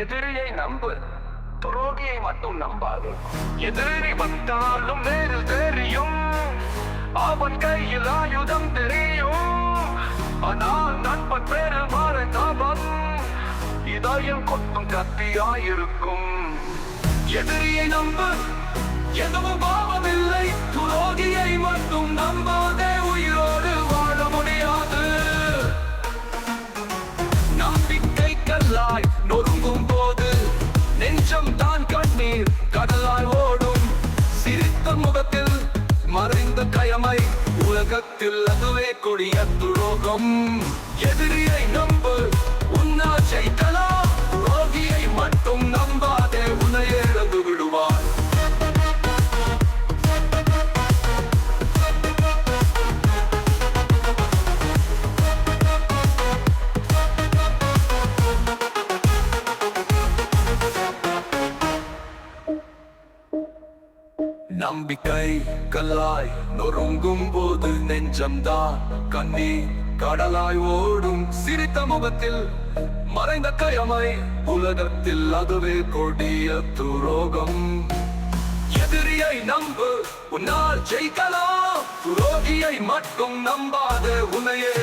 எதிரியை நம்பு, துரோகியை மட்டும் நம்பாது. எதிரி வந்தாலும் நேரில் தெரியும், அவன் கையில் ஆயுதம் தெரியும். ஆனால் நண்பன் பேரில் மறைந்தவன் இதயம் கொத்தும் கத்தியாயிருக்கும். எதிரியை நம்பு, எதுவும் பாவமில்லை. துரோகியை மட்டும் நம்பாதே, உயிரோடு வாழ முடியாது. நம்பிக்கை கல்லாய் நொறுங்கும் போது நெஞ்சம் தான் கண்ணீர் கடலாய் ஓடும். சிரித்த முகத்தில் மறைந்த கயமை, உலகத்தில் அதுவே கொடிய துரோகம். எதிரியை நம்பு, உன்னால் ஜெயிக்கலாம். துரோகியை மட்டும் நம்பாதே, உன்னை இழந்து விடுவார். நம்பிக்கை கல்லாய் நொறுங்கும் போது நெஞ்சம்தான் கண்ணீர் கடலாய் ஓடும். சிரித்த முகத்தில் மறைந்த கயமை, உலகத்தில் அதுவே கொடிய துரோகம். எதிரியை நம்பு, உன்னால் ஜெயிக்கலாம். துரோகியை மட்டும் நம்பாத, உன்னையே